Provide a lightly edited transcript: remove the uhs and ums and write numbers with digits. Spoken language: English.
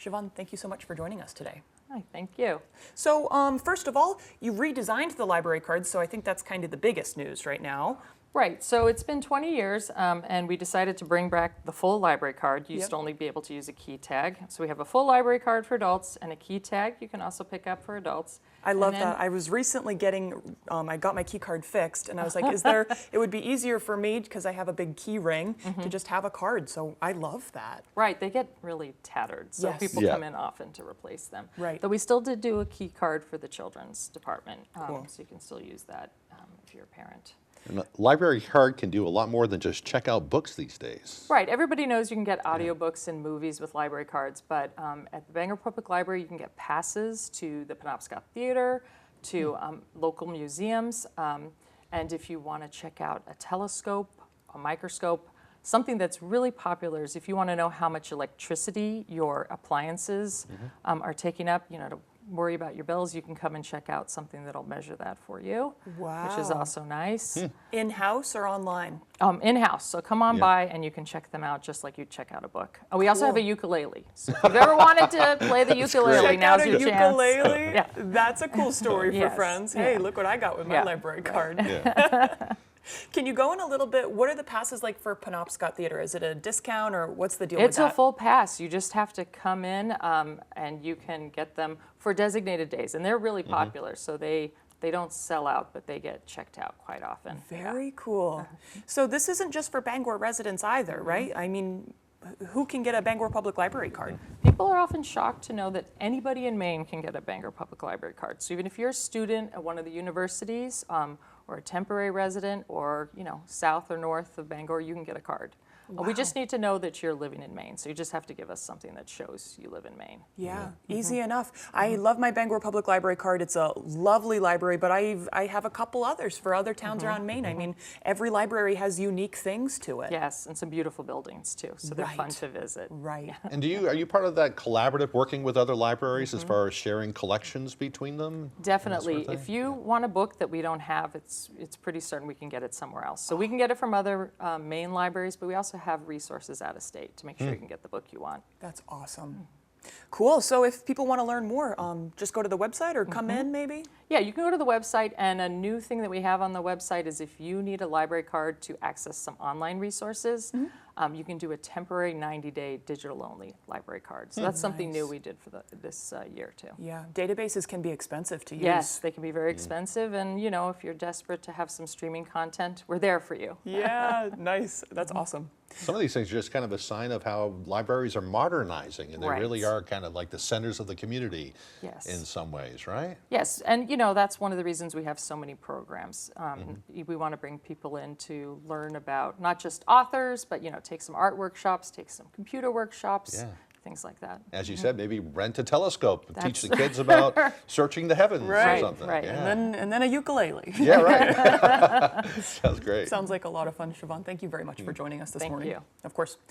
Siobhan, thank you so much for joining us today. Hi, thank you. So first of all, you redesigned the library cards, so I think that's kind of the biggest news right now. Right, so it's been 20 years, and we decided to bring back the full library card. You used to only be able to use a key tag. So we have a full library card for adults and a key tag you can also pick up for adults. I love that. I was recently I got my key card fixed, and I was like, it would be easier for me, because I have a big key ring, to just have a card, so I love that. Right, they get really tattered, so people come in often to replace them. Right. Though we still did do a key card for the children's department, so you can still use that if you're a parent. And a library card can do a lot more than just check out books these days. Right, everybody knows you can get audiobooks and movies with library cards, but at the Bangor Public Library you can get passes to the Penobscot Theater, to local museums, and if you want to check out a telescope, a microscope, something that's really popular is if you want to know how much electricity your appliances are taking up, to worry about your bills, you can come and check out something that'll measure that for you, which is also nice. In-house or online? In-house, so come on by and you can check them out just like you'd check out a book. We also have a ukulele, so if you've ever wanted to play the ukulele, now's your chance. Ukulele? That's a cool story for friends. Hey, look what I got with my library card. Can you go in a little bit, what are the passes like for Penobscot Theater? Is it a discount or what's the deal with that? It's a full pass. You just have to come in and you can get them for designated days. And they're really popular, so they don't sell out, but they get checked out quite often. Very cool. So this isn't just for Bangor residents either, right? I mean, who can get a Bangor Public Library card? People are often shocked to know that anybody in Maine can get a Bangor Public Library card. So even if you're a student at one of the universities, or a temporary resident, or south or north of Bangor, you can get a card. We just need to know that you're living in Maine, so you just have to give us something that shows you live in Maine. Yeah, easy enough. I love my Bangor Public Library card. It's a lovely library, but I have a couple others for other towns around Maine. I mean, every library has unique things to it. Yes, and some beautiful buildings too, so they're fun to visit. Right. And are you part of that collaborative working with other libraries as far as sharing collections between them? Definitely. Sort of if you want a book that we don't have, it's pretty certain we can get it somewhere else. So we can get it from other Maine libraries, but we also have resources out of state to make sure you can get the book you want. That's awesome. Cool. So if people want to learn more, just go to the website or come in maybe? Yeah, you can go to the website, and a new thing that we have on the website is if you need a library card to access some online resources, you can do a temporary 90-day digital-only library card. So that's something new we did for this year too. Yeah, databases can be expensive to use. Yes, they can be very expensive, and if you're desperate to have some streaming content, we're there for you. Yeah, nice. That's awesome. Some of these things are just kind of a sign of how libraries are modernizing, and they really are kind of like the centers of the community in some ways, right? Yes, and that's one of the reasons we have so many programs. We want to bring people in to learn about not just authors, but take some art workshops, take some computer workshops, things like that. As you said, maybe rent a telescope and teach the kids about searching the heavens or something. Right, and then a ukulele. Yeah, right. Sounds great. Sounds like a lot of fun, Siobhan. Thank you very much for joining us this morning. Thank you. Of course.